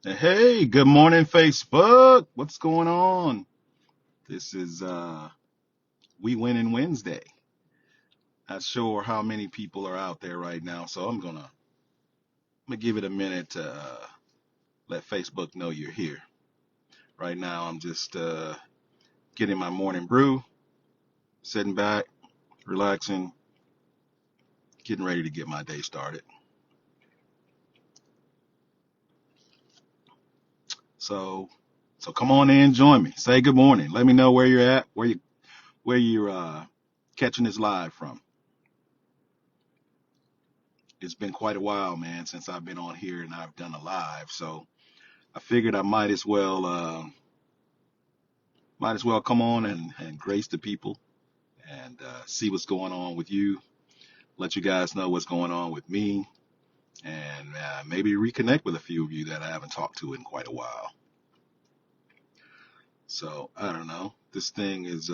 Hey, good morning, Facebook. What's going on? This is We Winning Wednesday. Not sure how many people are out there right now, so I'm gonna give it a minute to let Facebook know you're here. Right now, I'm just getting my morning brew, sitting back, relaxing, getting ready to get my day started. So, so come on in, join me. Say good morning. Let me know where you're at, where you're catching this live from. It's been quite a while, man, since I've been on here and I've done a live. So I figured I might as well come on and grace the people and see what's going on with you. Let you guys know what's going on with me, and maybe reconnect with a few of you that I haven't talked to in quite a while. So I don't know. This thing is it's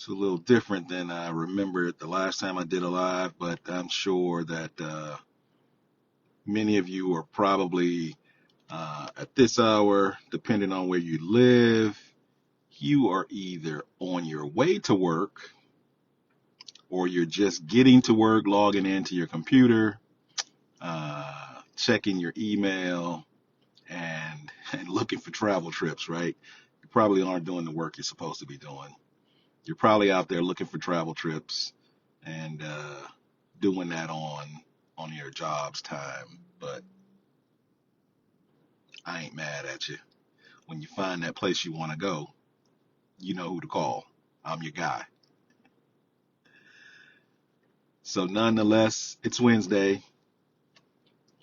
a little different than I remember it the last time I did a live, but I'm sure that many of you are probably at this hour, depending on where you live, you are either on your way to work or you're just getting to work, logging into your computer, checking your email, and looking for travel trips, right? You probably aren't doing the work you're supposed to be doing. You're probably out there looking for travel trips and doing that on your job's time. But I ain't mad at you. When you find that place you want to go, you know who to call. I'm your guy. So nonetheless, it's Wednesday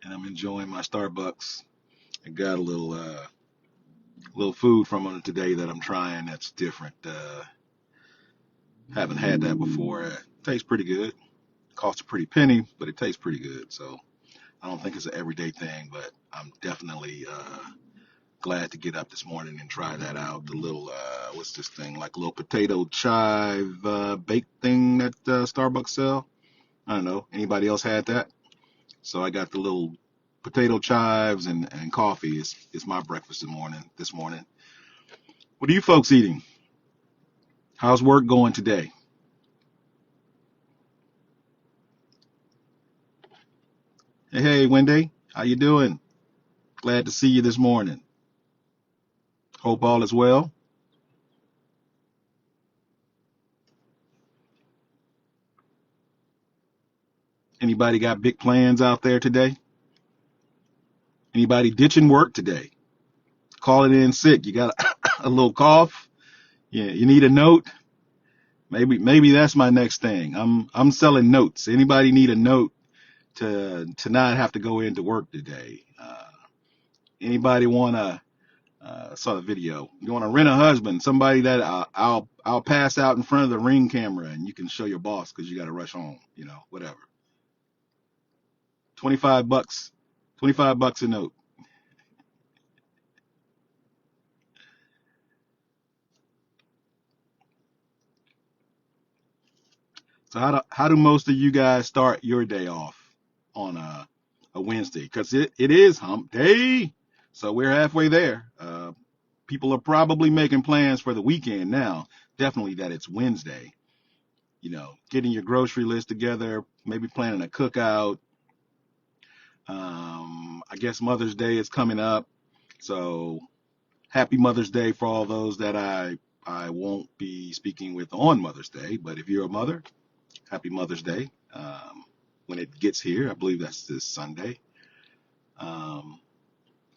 and I'm enjoying my Starbucks. I got a little food from them today that I'm trying that's different. Haven't had that before. Tastes pretty good. Costs a pretty penny, but it tastes pretty good. So I don't think it's an everyday thing, but I'm definitely glad to get up this morning and try that out. The little what's this thing? Like a little potato chive baked thing that Starbucks sell. I don't know. Anybody else had that? So I got the little potato chives and coffee is my breakfast this morning. What are you folks eating? How's work going today? Hey, Wendy, how you doing? Glad to see you this morning. Hope all is well. Anybody got big plans out there today? Anybody ditching work today? Calling in sick. You got a little cough? Yeah, you need a note? Maybe that's my next thing. I'm selling notes. Anybody need a note to not have to go into work today? Anybody want to saw the video. You want to rent a husband, somebody that I'll pass out in front of the ring camera, and you can show your boss because you got to rush home. Whatever. 25 bucks, 25 bucks a note. So how do most of you guys start your day off on a Wednesday? Because it is hump day, so we're halfway there. People are probably making plans for the weekend now. Definitely that it's Wednesday. Getting your grocery list together, maybe planning a cookout. I guess Mother's Day is coming up, so happy Mother's Day for all those that I won't be speaking with on Mother's Day. But if you're a mother, happy Mother's Day. When it gets here, I believe that's this Sunday. Um,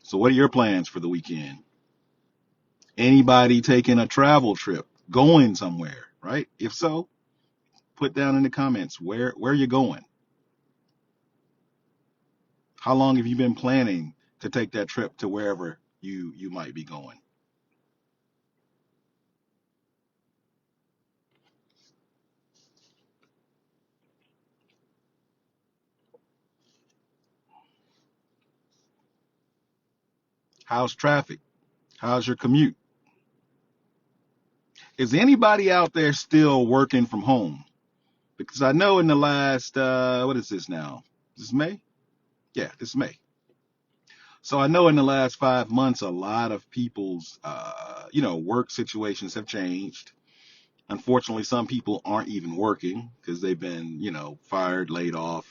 so what are your plans for the weekend? Anybody taking a travel trip, going somewhere, right? If so, put down in the comments where you're going. How long have you been planning to take that trip to wherever you might be going? How's traffic? How's your commute? Is anybody out there still working from home? Because I know in the last what is this now? Is this May? Yeah, this is May. So I know in the last 5 months, a lot of people's, work situations have changed. Unfortunately, some people aren't even working because they've been, fired, laid off,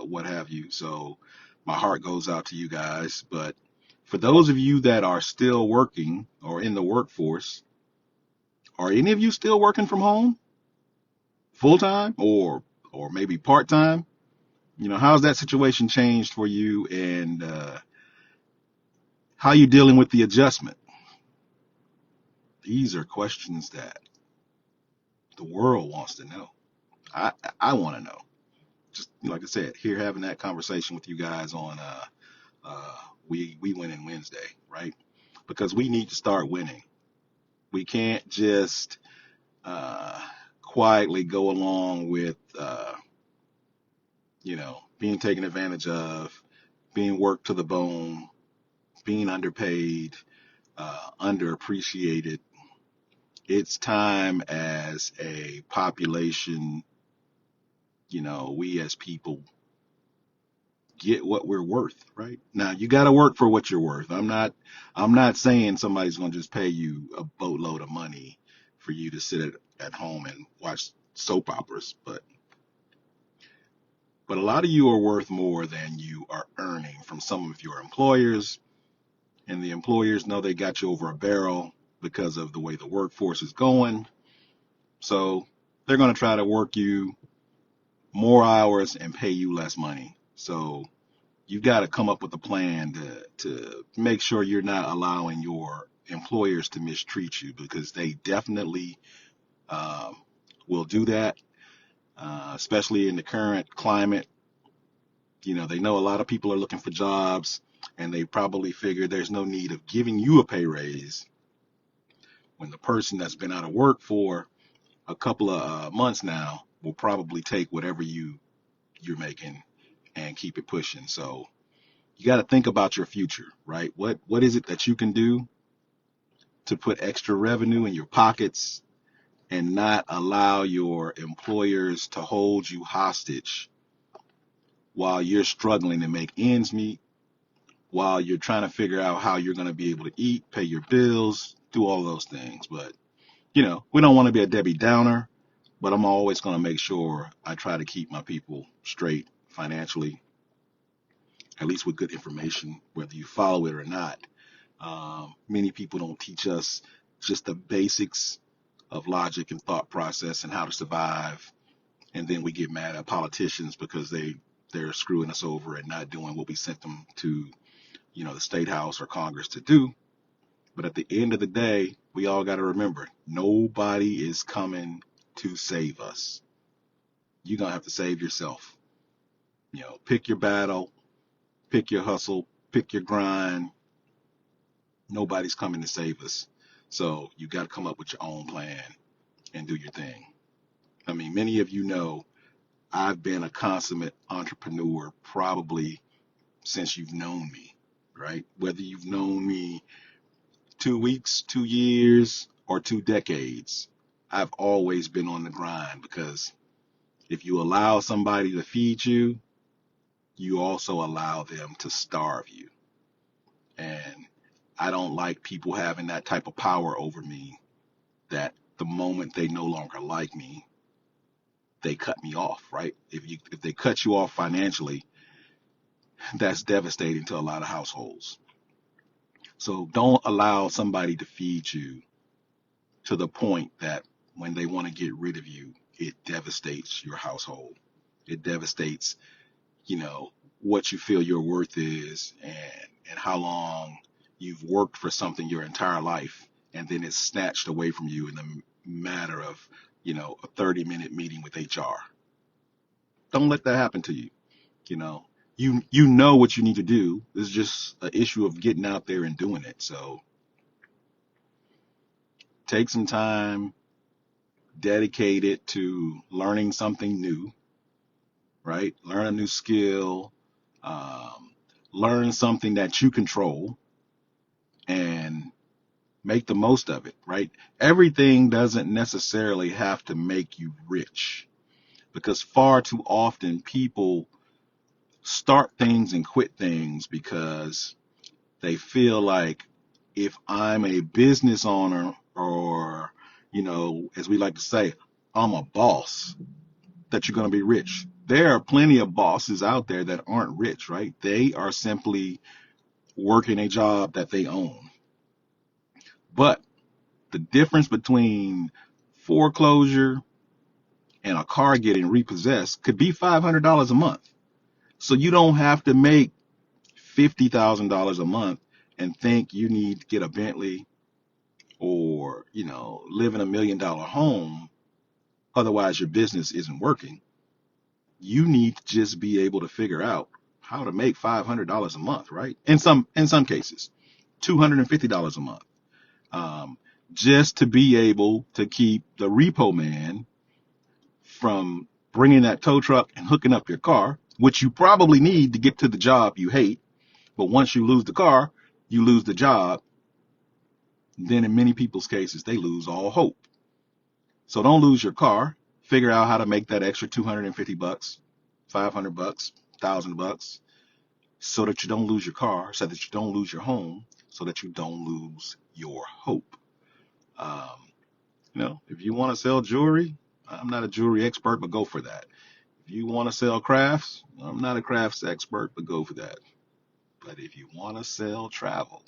what have you. So my heart goes out to you guys. But for those of you that are still working or in the workforce, are any of you still working from home full time or maybe part time? How's that situation changed for you, and how you dealing with the adjustment? These are questions that the world wants to know. I want to know. Just like I said, here having that conversation with you guys on uh, we win in Wednesday, right? Because we need to start winning. We can't just uh, quietly go along with being taken advantage of, being worked to the bone, being underpaid, underappreciated. It's time as a population, we as people get what we're worth, right? Now you got to work for what you're worth. I'm not saying somebody's going to just pay you a boatload of money for you to sit at home and watch soap operas, but a lot of you are worth more than you are earning from some of your employers, and the employers know they got you over a barrel because of the way the workforce is going. So they're going to try to work you more hours and pay you less money. So you've got to come up with a plan to make sure you're not allowing your employers to mistreat you, because they definitely um, will do that, especially in the current climate. They know a lot of people are looking for jobs, and they probably figure there's no need of giving you a pay raise when the person that's been out of work for a couple of months now will probably take whatever you're making and keep it pushing. So you got to think about your future, right? What is it that you can do to put extra revenue in your pockets and not allow your employers to hold you hostage while you're struggling to make ends meet, while you're trying to figure out how you're going to be able to eat, pay your bills, do all those things. But, we don't want to be a Debbie Downer, but I'm always going to make sure I try to keep my people straight financially, at least with good information, whether you follow it or not. Many people don't teach us just the basics of logic and thought process and how to survive. And then we get mad at politicians because they're screwing us over and not doing what we sent them to, the state house or Congress to do. But at the end of the day, we all got to remember, nobody is coming to save us. You're going to have to save yourself. Pick your battle, pick your hustle, pick your grind. Nobody's coming to save us. So you got to come up with your own plan and do your thing. I mean, many of you know I've been a consummate entrepreneur probably since you've known me, right? Whether you've known me 2 weeks, 2 years, or 2 decades, I've always been on the grind, because if you allow somebody to feed you, you also allow them to starve you. And I don't like people having that type of power over me, that the moment they no longer like me, they cut me off, right? If they cut you off financially, that's devastating to a lot of households. So don't allow somebody to feed you to the point that when they want to get rid of you, it devastates your household. It devastates, what you feel your worth is, and how long you've worked for something your entire life, and then it's snatched away from you in the matter of, a 30-minute meeting with HR. Don't let that happen to you. You know, you know what you need to do. It's just an issue of getting out there and doing it. So take some time, dedicate it to learning something new, right? Learn a new skill, um, learn something that you control, and make the most of it, right? Everything doesn't necessarily have to make you rich, because far too often people start things and quit things because They feel like if I'm a business owner or, as we like to say, I'm a boss, that you're going to be rich. There are plenty of bosses out there that aren't rich, right? They are simply working a job that they own. But the difference between foreclosure and a car getting repossessed could be $500 a month. So you don't have to make $50,000 a month and think you need to get a Bentley or, live in $1 million home. Otherwise, your business isn't working. You need to just be able to figure out how to make $500 a month, right? In some cases, $250 a month, um, just to be able to keep the repo man from bringing that tow truck and hooking up your car, which you probably need to get to the job you hate. But once you lose the car, you lose the job. Then in many people's cases, they lose all hope. So don't lose your car. Figure out how to make that extra 250 bucks, 500 bucks, 1,000 bucks, so that you don't lose your car, so that you don't lose your home, so that you don't lose your hope. Um, if you want to sell jewelry, I'm not a jewelry expert, but go for that. If you want to sell crafts, I'm not a crafts expert, but go for that. But if you want to sell travel,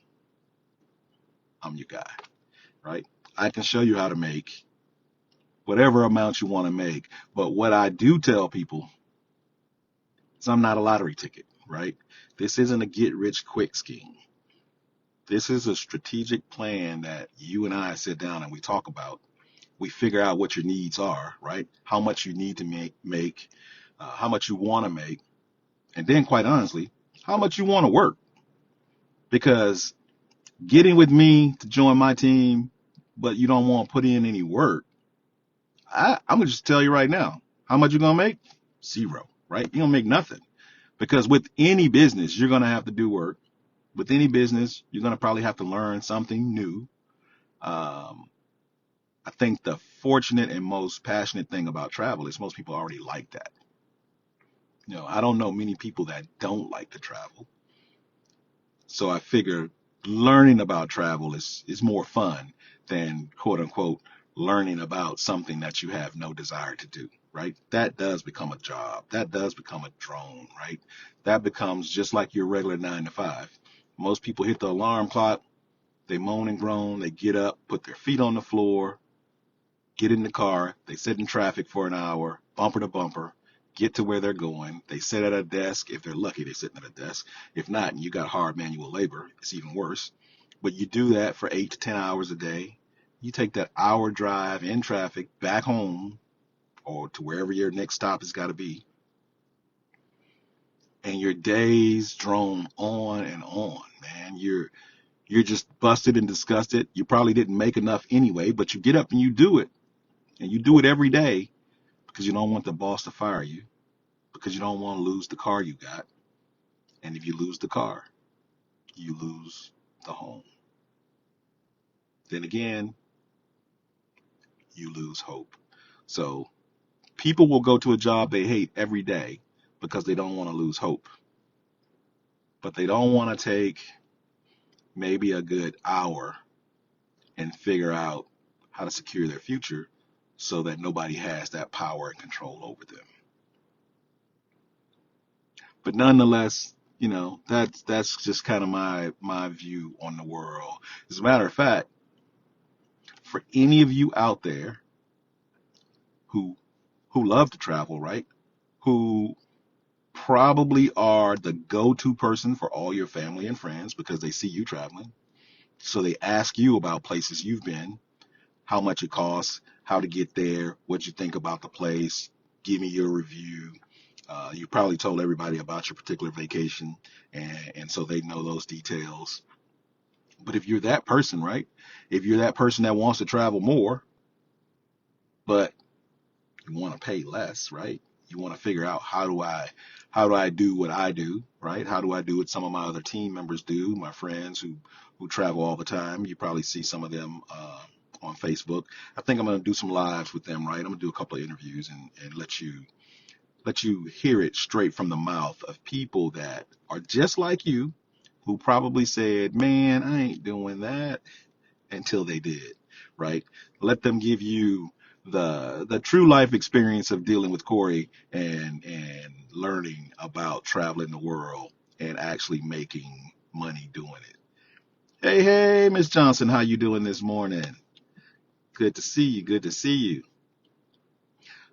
I'm your guy, right? I can show you how to make whatever amount you want to make. But what I do tell people is I'm not a lottery ticket, right? This isn't a get rich quick scheme. This is a strategic plan that you and I sit down and we talk about. We figure out what your needs are, right? How much you need to make, how much you want to make, and then quite honestly, how much you want to work. Because getting with me to join my team, but you don't want to put in any work, I'm gonna just tell you right now, how much you gonna make? Zero, right? You don't make nothing. Because with any business, you're gonna have to do work. With any business, you're gonna probably have to learn something new. Um, I think the fortunate and most passionate thing about travel is most people already like that. I don't know many people that don't like to travel. So I figure learning about travel is more fun than quote unquote learning about something that you have no desire to do, right? That does become a job. That does become a drone, right? That becomes just like your regular 9 to 5. Most people hit the alarm clock, they moan and groan, they get up, put their feet on the floor, get in the car, they sit in traffic for an hour, bumper to bumper, get to where they're going. They sit at a desk. If they're lucky, they're sitting at a desk. If not, and you got hard manual labor, it's even worse. But you do that for 8 to 10 hours a day. You take that hour drive in traffic back home or to wherever your next stop has got to be. And your days drone on and on, man. You're just busted and disgusted. You probably didn't make enough anyway, but you get up and you do it. And you do it every day because you don't want the boss to fire you, because you don't want to lose the car you got. And if you lose the car, you lose the home. Then again, you lose hope. So people will go to a job they hate every day because they don't want to lose hope. But they don't want to take maybe a good hour and figure out how to secure their future so that nobody has that power and control over them. But nonetheless, that's just kind of my view on the world. As a matter of fact, for any of you out there who love to travel, right? Who probably are the go-to person for all your family and friends because they see you traveling. So they ask you about places you've been, how much it costs, how to get there, what you think about the place, give me your review. You probably told everybody about your particular vacation, and so they know those details. But if you're that person, right? If you're that person that wants to travel more, but you want to pay less, right? You want to figure out how do I do what I do, right? How do I do what some of my other team members do, my friends who travel all the time. You probably see some of them on Facebook. I think I'm going to do some lives with them, right? I'm going to do a couple of interviews and let you hear it straight from the mouth of people that are just like you, who probably said, man, I ain't doing that, until they did, right? Let them give you the true life experience of dealing with Corey and learning about traveling the world and actually making money doing it. Hey, hey, Miss Johnson, how you doing this morning? Good to see you. Good to see you.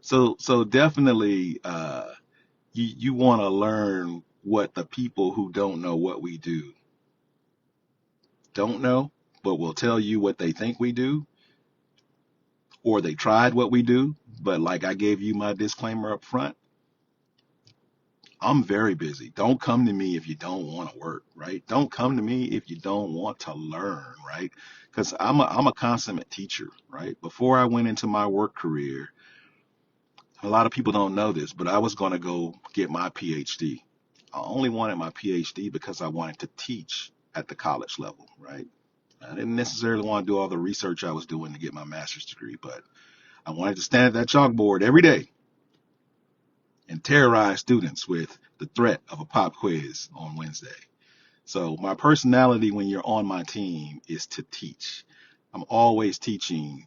So definitely, you want to learn what the people who don't know what we do don't know, but will tell you what they think we do, or they tried what we do. But like I gave you my disclaimer up front, I'm very busy. Don't come to me if you don't want to work, right? Don't come to me if you don't want to learn, right? Because I'm a consummate teacher, right? Before I went into my work career, a lot of people don't know this, but I was going to go get my PhD. I only wanted my PhD because I wanted to teach at the college level, right? I didn't necessarily want to do all the research I was doing to get my master's degree, but I wanted to stand at that chalkboard every day and terrorize students with the threat of a pop quiz on Wednesday. So my personality when you're on my team is to teach. I'm always teaching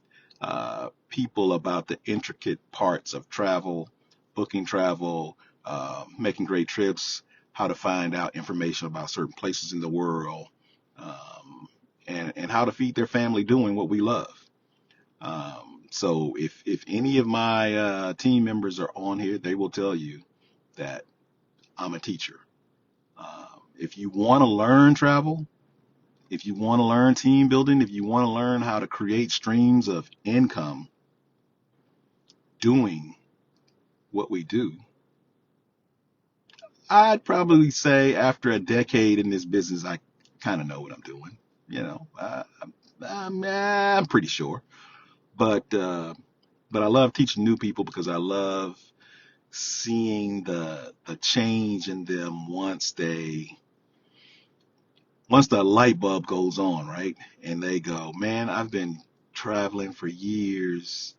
people about the intricate parts of travel, booking travel, making great trips, how to find out information about certain places in the world, and how to feed their family doing what we love. So if any of my team members are on here, they will tell you that I'm a teacher. If you want to learn travel, if you want to learn team building, if you want to learn how to create streams of income doing what we do, I'd probably say after a decade in this business, I kind of know what I'm doing. You know, I'm pretty sure. But but I love teaching new people because I love seeing the change in them once the light bulb goes on, right? And they go, man, I've been traveling for years,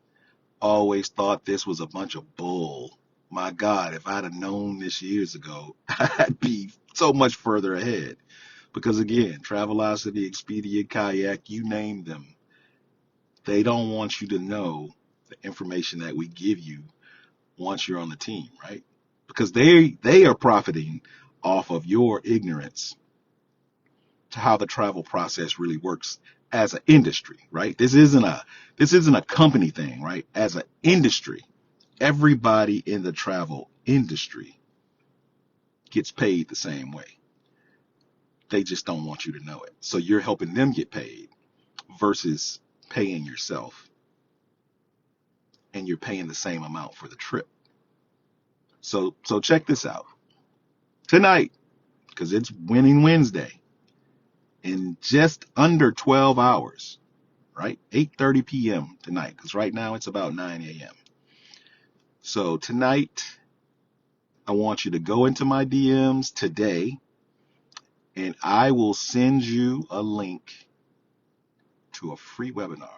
always thought this was a bunch of bull. My God, if I'd have known this years ago, I'd be so much further ahead. Because again, Travelocity, Expedia, Kayak, you name them, they don't want you to know the information that we give you once you're on the team, right? Because they are profiting off of your ignorance to how the travel process really works as an industry, right? This isn't a company thing, right? As an industry, everybody in the travel industry gets paid the same way. They just don't want you to know it. So you're helping them get paid versus paying yourself, and you're paying the same amount for the trip. So check this out. Tonight, because it's Winning Wednesday, in just under 12 hours, right? 8:30 p.m. tonight, because right now it's about 9 a.m. So tonight, I want you to go into my DMs today, and I will send you a link to a free webinar.